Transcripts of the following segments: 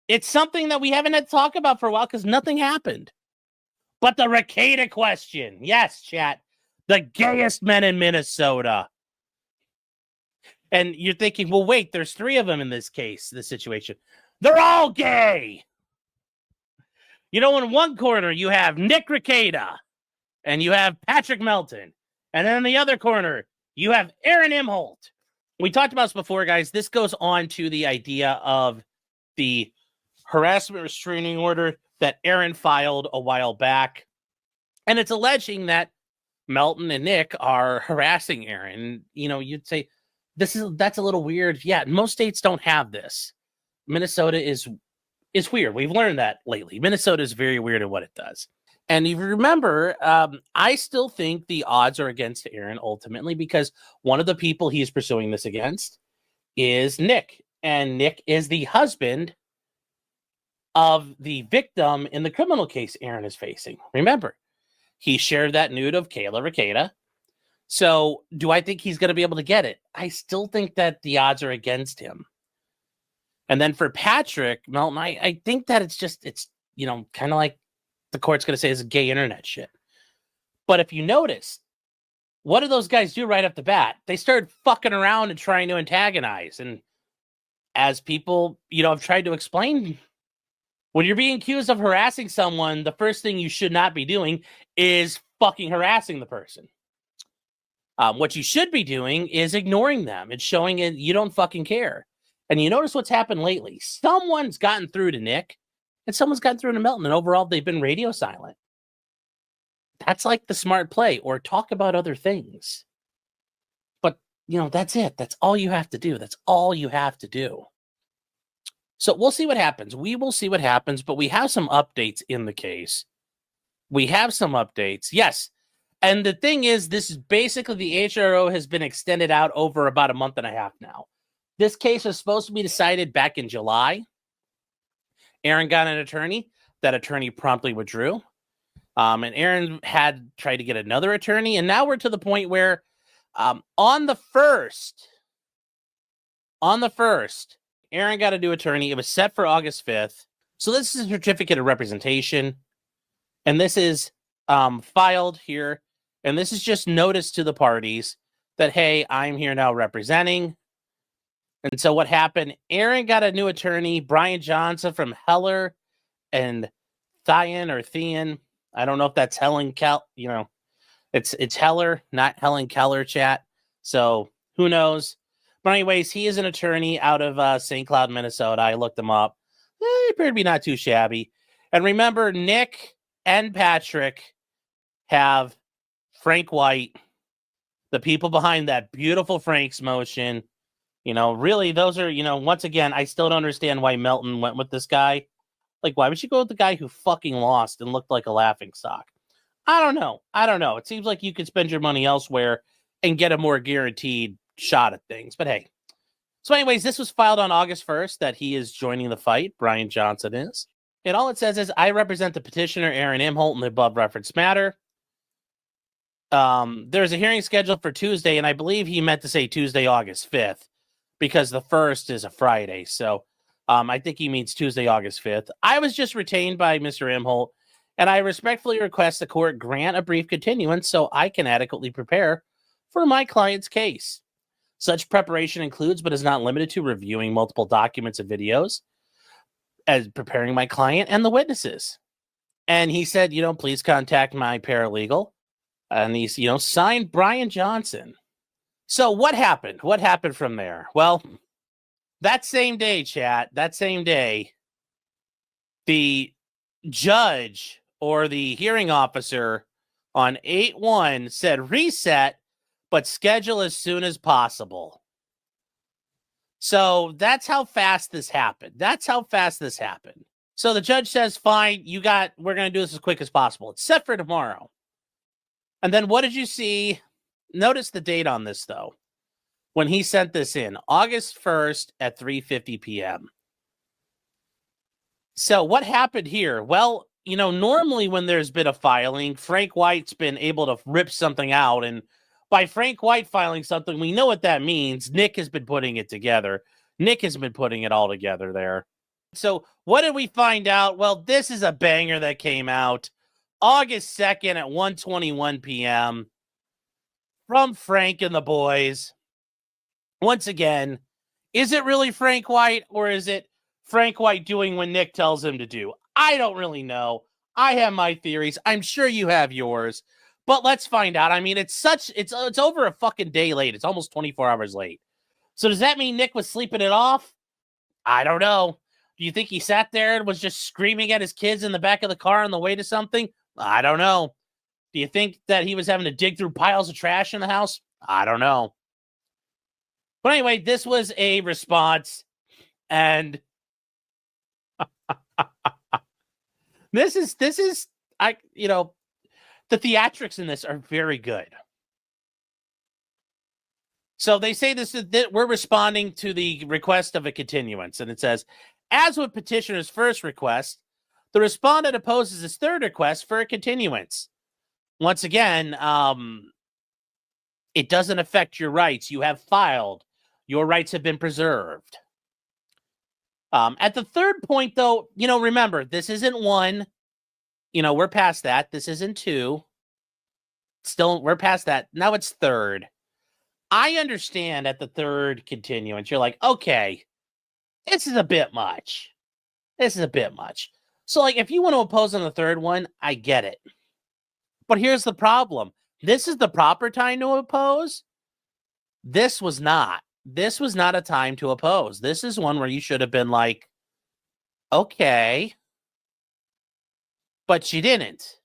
It's something that we haven't had to talk about for a while because nothing happened. But the Rekieta question. Yes, chat. The gayest men in Minnesota. And you're thinking, well, wait, there's 3 of them in this case, this situation. They're all gay. You know, in one corner, you have Nick Rekieta and you have Patrick Melton. And then in the other corner, you have Aaron Imholte. We talked about this before, guys. This goes on to the idea of the harassment restraining order that Aaron filed a while back. And it's alleging that Melton and Nick are harassing Aaron. You know, you'd say, that's a little weird. Yeah, most states don't have this. Minnesota is weird. We've learned that lately. Minnesota is very weird at what it does. And if you remember, I still think the odds are against Aaron ultimately because one of the people he's pursuing this against is Nick. And Nick is the husband of the victim in the criminal case Aaron is facing. Remember, he shared that nude of Kayla Rekieta. So do I think he's going to be able to get it? I still think that the odds are against him. And then for Patrick Melton, I think that it's you know, kind of like the court's going to say is gay internet shit. But if you notice, what do those guys do right off the bat? They start fucking around and trying to antagonize. And as people, you know, have tried to explain, when you're being accused of harassing someone, the first thing you should not be doing is fucking harassing the person. What you should be doing is ignoring them and showing it you don't fucking care. And you notice what's happened lately. Someone's gotten through to Nick and someone's gotten through to Melton. And overall, they've been radio silent. That's like the smart play, or talk about other things. But, you know, that's it. That's all you have to do. That's all you have to do. So we'll see what happens. We will see what happens, but we have some updates in the case. We have some updates. Yes. And the thing is, this is basically the HRO has been extended out over about a month and a half now. This case was supposed to be decided back in July. Aaron got an attorney. That attorney promptly withdrew. And Aaron had tried to get another attorney. And now we're to the point where on the first, Aaron got a new attorney. It was set for August 5th. So this is a certificate of representation. And this is filed here. And this is just notice to the parties that, hey, I'm here now representing. And so what happened, Aaron got a new attorney, Brian Johnson from Heller and Thean. I don't know if that's Helen you know, it's Heller, not Helen Keller, chat. So who knows? But anyways, he is an attorney out of St. Cloud, Minnesota. I looked him up. He appeared to be not too shabby. And remember, Nick and Patrick have Frank White, the people behind that beautiful Frank's motion. You know, really, those are, you know, once again, I still don't understand why Melton went with this guy. Like, why would you go with the guy who fucking lost and looked like a laughingstock? I don't know. It seems like you could spend your money elsewhere and get a more guaranteed shot at things. But hey. So anyways, this was filed on August 1st that he is joining the fight. Brian Johnson is. And all it says is, I represent the petitioner, Aaron Imholte, in the above referenced matter. There's a hearing scheduled for Tuesday, and I believe he meant to say Tuesday, August 5th, because the 1st is a Friday. So I think he means Tuesday, August 5th. I was just retained by Mr. Imholte, and I respectfully request the court grant a brief continuance so I can adequately prepare for my client's case. Such preparation includes, but is not limited to, reviewing multiple documents and videos, as preparing my client and the witnesses. And he said, you know, please contact my paralegal. And he's, you know, signed Brian Johnson. So what happened? What happened from there? Well, that same day, chat, that same day, the judge or the hearing officer on 8/1 said reset, but schedule as soon as possible. So that's how fast this happened. So the judge says, fine, we're going to do this as quick as possible. It's set for tomorrow. And then what did you see? Notice the date on this, though. When he sent this in, August 1st at 3:50 p.m. So what happened here? Well, you know, normally when there's been a filing, Frank White's been able to rip something out. And by Frank White filing something, we know what that means. Nick has been putting it together. Nick has been putting it all together there. So what did we find out? Well, this is a banger that came out August 2nd at 1:21 p.m. from Frank and the boys. Once again, is it really Frank White or is it Frank White doing what Nick tells him to do? I don't really know. I have my theories. I'm sure you have yours. But let's find out. I mean, it's over a fucking day late. It's almost 24 hours late. So does that mean Nick was sleeping it off? I don't know. Do you think he sat there and was just screaming at his kids in the back of the car on the way to something? I don't know. Do you think that he was having to dig through piles of trash in the house? I don't know. But anyway, this was a response, and this is the theatrics in this are very good. So they say we're responding to the request of a continuance, and it says, as with petitioner's first request, the respondent opposes his third request for a continuance. Once again, it doesn't affect your rights. You have filed. Your rights have been preserved. At the third point, though, remember, this isn't one. We're past that. This isn't two. Still, we're past that. Now it's third. I understand at the third continuance, you're like, okay, this is a bit much. So, if you want to oppose on the third one, I get it. But here's the problem. This is the proper time to oppose. This was not. This was not a time to oppose. This is one where you should have been like, okay. But you didn't.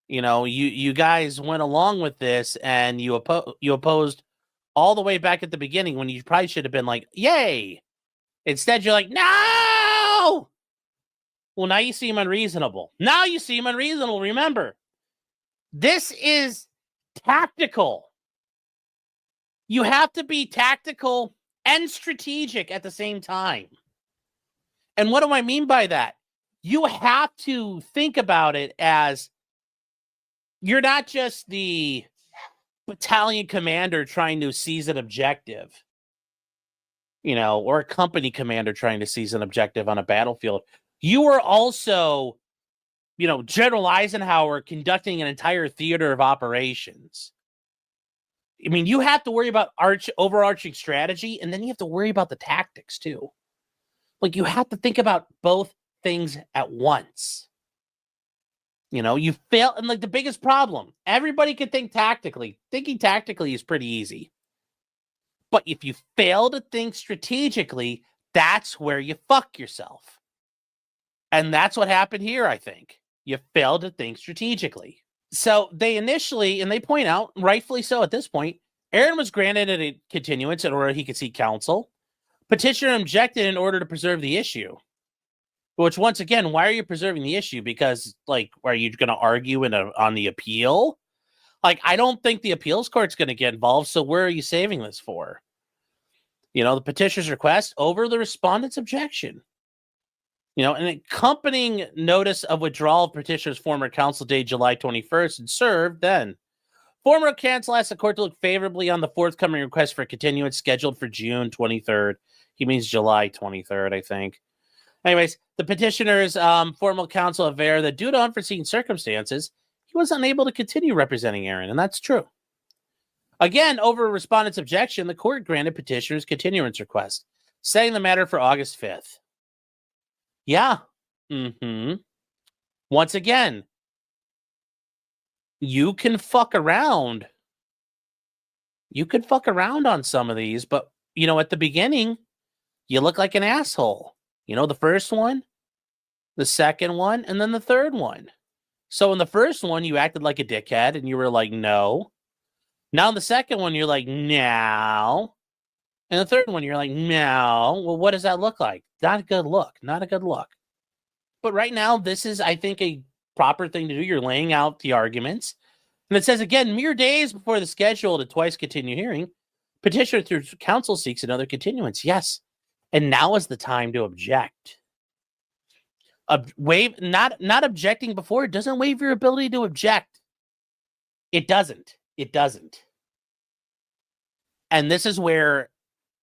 You guys went along with this and you opposed all the way back at the beginning when you probably should have been like, yay. Instead, you're like, no. Well, now you seem unreasonable. Remember, this is tactical. You have to be tactical and strategic at the same time. And what do I mean by that? You have to think about it as you're not just the battalion commander trying to seize an objective, or a company commander trying to seize an objective on a battlefield. You are also, General Eisenhower conducting an entire theater of operations. I mean, you have to worry about overarching strategy, and then you have to worry about the tactics, too. You have to think about both things at once. You fail, and the biggest problem, everybody can think tactically. Thinking tactically is pretty easy. But if you fail to think strategically, that's where you fuck yourself. And that's what happened here, I think. You failed to think strategically. So they initially, and they point out, rightfully so at this point, Aaron was granted a continuance in order he could seek counsel. Petitioner objected in order to preserve the issue. Which, once again, why are you preserving the issue? Because, are you going to argue on the appeal? I don't think the appeals court's going to get involved, so where are you saving this for? The petitioner's request over the respondent's objection. An accompanying notice of withdrawal of petitioner's former counsel date July 21st and served then. Former counsel asked the court to look favorably on the forthcoming request for continuance scheduled for June 23rd. He means July 23rd, I think. Anyways, the petitioner's formal counsel averred that due to unforeseen circumstances, he was unable to continue representing Aaron, and that's true. Again, over a respondent's objection, the court granted petitioner's continuance request, setting the matter for August 5th. Yeah. Once again, you can fuck around. You could fuck around on some of these, but, at the beginning, you look like an asshole. The first one, the second one, and then the third one. So in the first one, you acted like a dickhead, and you were like, no. Now in the second one, you're like, no. And the third one, you're like, no. Well, what does that look like? Not a good look. But right now, this is, I think, a proper thing to do. You're laying out the arguments. And it says, again, mere days before the scheduled and twice continued hearing, petitioner through counsel seeks another continuance. Yes. And now is the time to object. Not objecting before, it doesn't waive your ability to object. It doesn't. And this is where,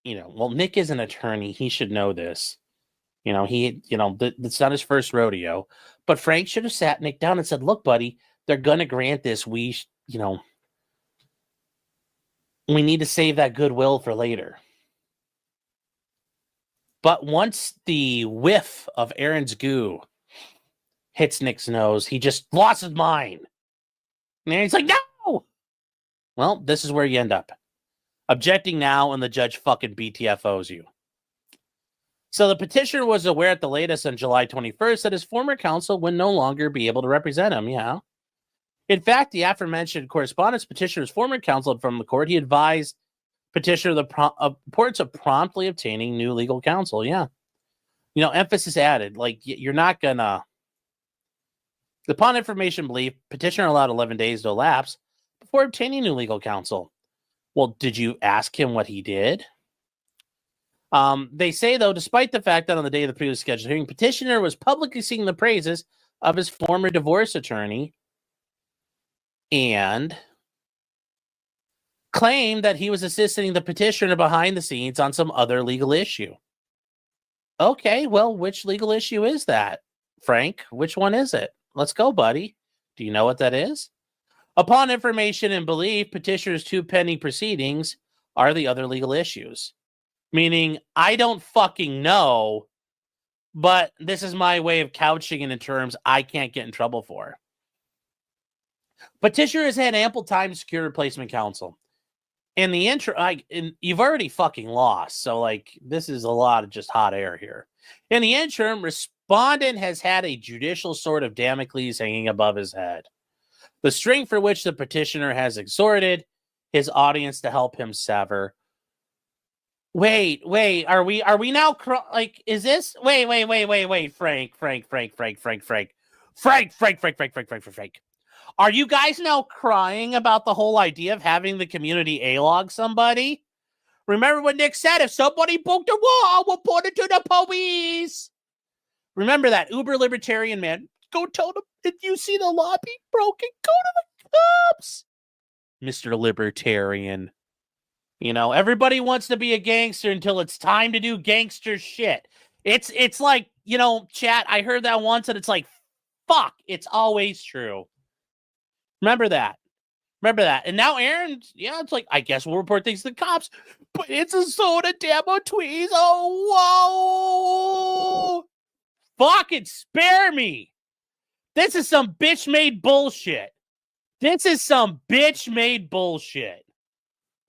Nick is an attorney. He should know this. It's not his first rodeo. But Frank should have sat Nick down and said, look, buddy, they're going to grant this. We need to save that goodwill for later. But once the whiff of Aaron's goo hits Nick's nose, he just lost his mind. And he's like, no! Well, this is where you end up. Objecting now, and the judge fucking BTFOs you. So the petitioner was aware at the latest on July 21st that his former counsel would no longer be able to represent him. Yeah. In fact, the aforementioned correspondence petitioner's former counsel from the court, he advised petitioner the importance of promptly obtaining new legal counsel. Yeah. Emphasis added, like, you're not gonna. Upon information belief, petitioner allowed 11 days to elapse before obtaining new legal counsel. Well, did you ask him what he did? They say, though, despite the fact that on the day of the previous scheduled hearing, petitioner was publicly singing the praises of his former divorce attorney and claimed that he was assisting the petitioner behind the scenes on some other legal issue. Okay, well, which legal issue is that, Frank? Which one is it? Let's go, buddy. Do you know what that is? Upon information and belief, petitioner's two pending proceedings are the other legal issues. Meaning, I don't fucking know, but this is my way of couching it in terms I can't get in trouble for. Petitioner has had ample time to secure replacement counsel. In the interim, you've already fucking lost, so, like, this is a lot of just hot air here. In the interim, respondent has had a judicial sword of Damocles hanging above his head. The string for which the petitioner has exhorted his audience to help him sever. Wait, are we now is this wait, Frank. Are you guys now crying about the whole idea of having the community A-log somebody? Remember what Nick said, if somebody broke the wall, we'll put it to the police. Remember that uber libertarian man. Go tell them if you see the lobby broken, go to the cops. Mr. Libertarian. Everybody wants to be a gangster until it's time to do gangster shit. It's like, chat, I heard that once and it's like, fuck, it's always true. Remember that. And now Aaron, it's like, I guess we'll report things to the cops, but it's a soda demo tweeze. Oh, whoa. Fucking spare me. This is some bitch-made bullshit.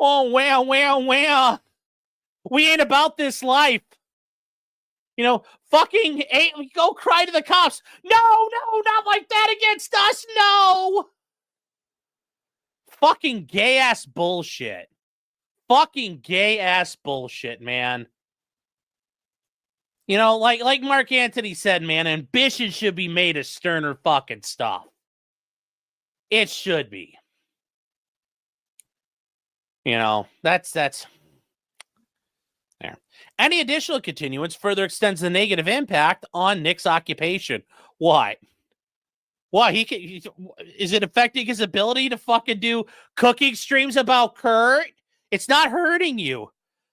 Oh, well. We ain't about this life. Fucking go cry to the cops. No, not like that against us. No. Fucking gay-ass bullshit. Man. Like Mark Antony said, man, ambition should be made of sterner fucking stuff. It should be. That's there. Any additional continuance further extends the negative impact on Nick's occupation. What? Is it affecting his ability to fucking do cooking streams about Kurt? It's not hurting you.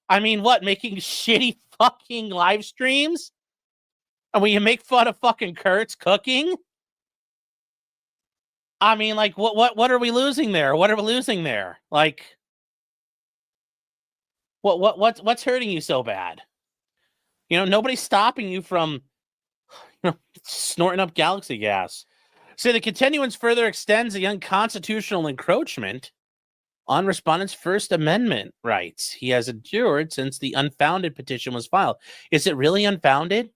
I mean, what? Making shitty fucking live streams? And when you make fun of fucking Kurt's cooking? I mean, like, what are we losing there? Like, what's hurting you so bad? Nobody's stopping you from snorting up galaxy gas. So the continuance further extends the unconstitutional encroachment on respondent's First Amendment rights he has endured since the unfounded petition was filed. Is it really unfounded?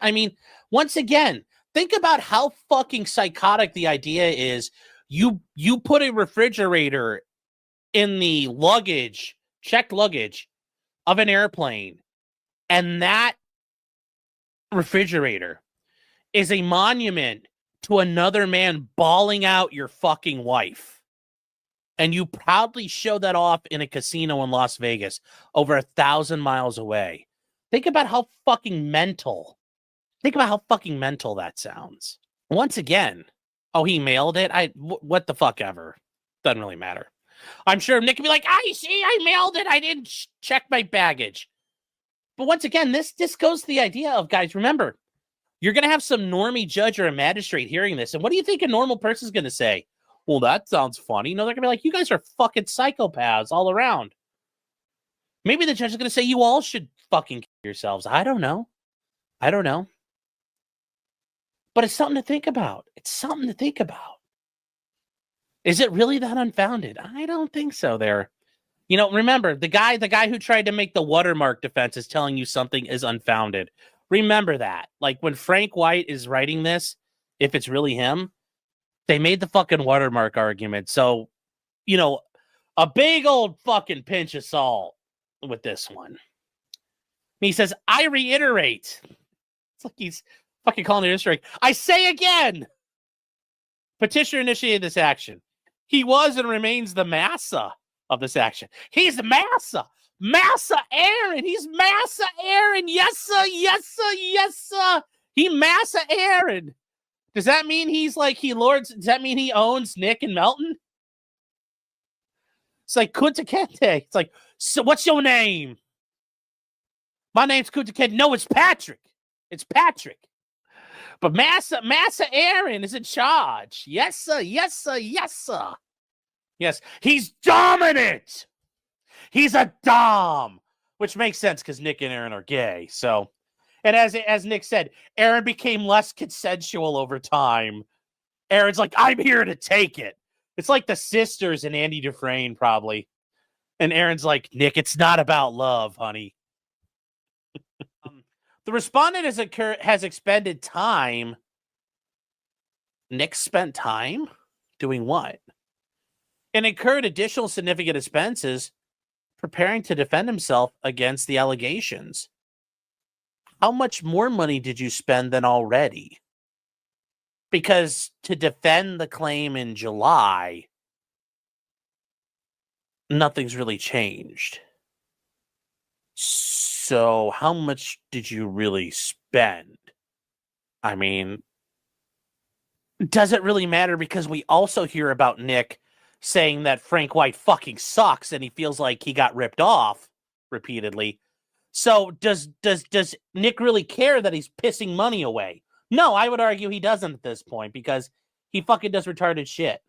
I mean, once again, think about how fucking psychotic the idea is. You put a refrigerator in the checked luggage of an airplane, and that refrigerator is a monument to another man bawling out your fucking wife. And you proudly show that off in a casino in Las Vegas, over 1,000 miles away. Think about how fucking mental that sounds. Once again, he mailed it. What the fuck ever. Doesn't really matter. I'm sure Nick could be like, I mailed it. I didn't check my baggage. But once again, this goes to the idea of, guys, remember, you're going to have some normie judge or a magistrate hearing this. And what do you think a normal person's going to say? Well, that sounds funny. No, they're going to be like, you guys are fucking psychopaths all around. Maybe the judge is going to say you all should fucking kill yourselves. I don't know. But it's something to think about. Is it really that unfounded? I don't think so there. Remember, the guy who tried to make the watermark defense is telling you something is unfounded. Remember that. Like when Frank White is writing this, if it's really him, they made the fucking watermark argument. So, a big old fucking pinch of salt with this one. And he says, I reiterate. It's like he's fucking calling it strike. I say again, petitioner initiated this action. He was and remains the massa of this action. He's the massa. Massa Aaron. He's Massa Aaron. Yes, sir. Yes, sir. Yes, sir. He Massa Aaron. Does that mean he's like does that mean he owns Nick and Melton? It's like Kunta Kinte. It's like, so what's your name? My name's Kunta Kinte. No, it's Patrick. It's Patrick. But Massa Aaron is in charge. Yes, sir. Yes, sir. Yes, sir. Yes, he's dominant. He's a dom, which makes sense because Nick and Aaron are gay. So, and as Nick said, Aaron became less consensual over time. Aaron's like, I'm here to take it. It's like the sisters and Andy Dufresne, probably. And Aaron's like, Nick, it's not about love, honey. The respondent has expended time. Nick spent time doing what? And incurred additional significant expenses preparing to defend himself against the allegations. How much more money did you spend than already? Because to defend the claim in July, nothing's really changed. So how much did you really spend? I mean, does it really matter? Because we also hear about Nick saying that Frank White fucking sucks and he feels like he got ripped off repeatedly. So does Nick really care that he's pissing money away? No, I would argue he doesn't at this point because he fucking does retarded shit.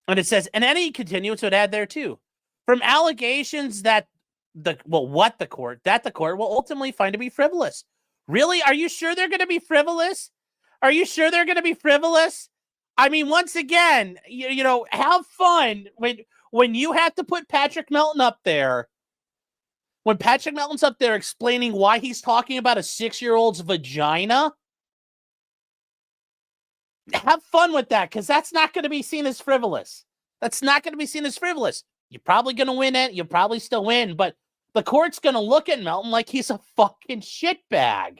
And it says, and any continuance would add there too. From allegations that the court will ultimately find to be frivolous. Really? Are you sure they're going to be frivolous? I mean, once again, have fun when you have to put Patrick Melton up there. When Patrick Melton's up there explaining why he's talking about a 6-year-old's vagina, have fun with that because that's not going to be seen as frivolous. You're probably going to win it. You'll probably still win, but the court's going to look at Melton like he's a fucking shitbag.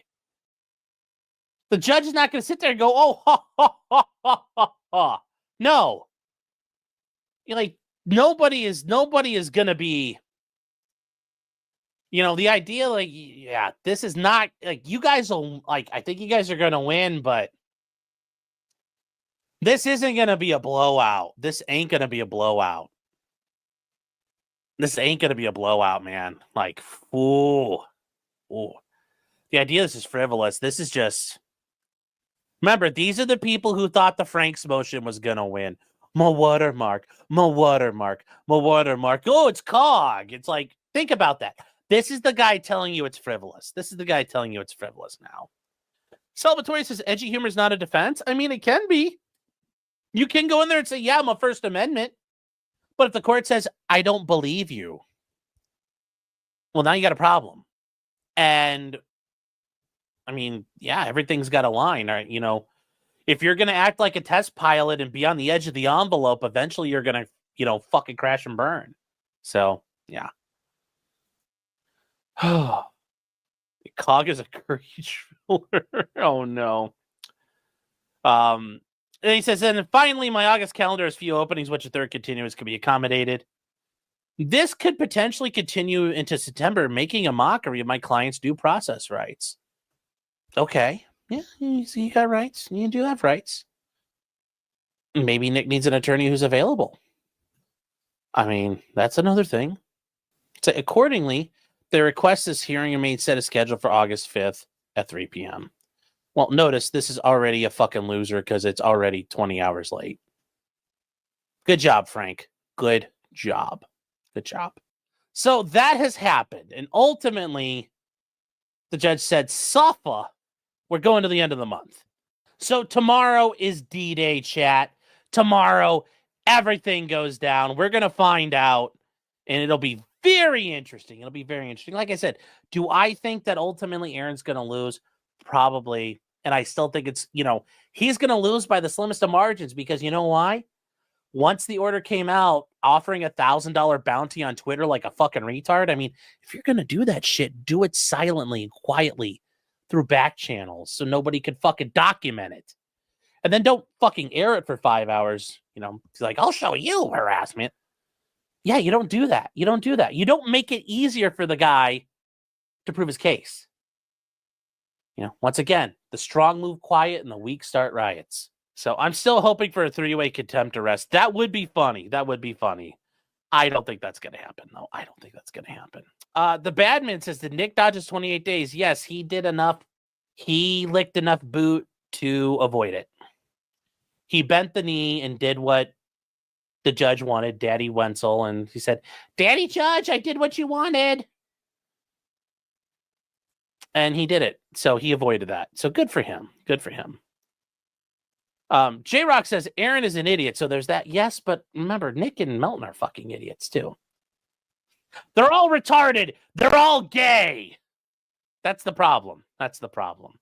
The judge is not going to sit there and go, oh, ha, ha, ha, ha, ha, ha. No. You're like, nobody is going to be, the idea, like, yeah, this is not, like, you guys will, like, I think you guys are going to win, but this isn't going to be a blowout. This ain't going to be a blowout. Man. Like, ooh. The idea this is frivolous. This is just... Remember, these are the people who thought the Franks motion was going to win. My watermark. Oh, it's COG. It's like, think about that. This is the guy telling you it's frivolous. Now. Salvatore says, edgy humor is not a defense. I mean, it can be. You can go in there and say, yeah, I'm a First Amendment. But if the court says, I don't believe you, well, now you got a problem. And I mean, yeah, everything's got a line, right? If you're going to act like a test pilot and be on the edge of the envelope, eventually you're going to, fucking crash and burn. So, yeah. COG is a curry driller. Oh, no. And he says, and finally, my August calendar has few openings, which a third continuance could be accommodated. This could potentially continue into September, making a mockery of my client's due process rights. Okay. Yeah, you got rights. You do have rights. Maybe Nick needs an attorney who's available. I mean, that's another thing. So accordingly, They request this hearing and made set a schedule for August 5th at 3 p.m. Well, notice this is already a fucking loser because it's already 20 hours late. Good job, Frank. Good job. Good job. So that has happened. And ultimately, the judge said, Suffa, we're going to the end of the month. So tomorrow is D-Day, chat. Tomorrow, everything goes down. We're going to find out, and it'll be very interesting. It'll be very interesting. Like I said, do I think that ultimately Aaron's going to lose? Probably. And I still think it's, he's going to lose by the slimmest of margins because you know why? Once the order came out offering $1,000 bounty on Twitter like a fucking retard, I mean, if you're going to do that shit, do it silently and quietly through back channels so nobody can fucking document it. And then don't fucking air it for 5 hours. Like, I'll show you harassment. Yeah, you don't do that. You don't do that. You don't make it easier for the guy to prove his case. Once again, the strong move quiet and the weak start riots. So I'm still hoping for a 3-way contempt arrest. That would be funny. That would be funny. I don't think that's going to happen, though. I don't think that's going to happen. The Badman says, did Nick dodge his 28 days? Yes, he did enough. He licked enough boot to avoid it. He bent the knee and did what the judge wanted, Daddy Wenzel, and he said, Daddy Judge, I did what you wanted. And he did it. So he avoided that. So good for him. Good for him. J-Rock says, Aaron is an idiot. So there's that. Yes, but remember, Nick and Melton are fucking idiots too. They're all retarded. They're all gay. That's the problem. That's the problem.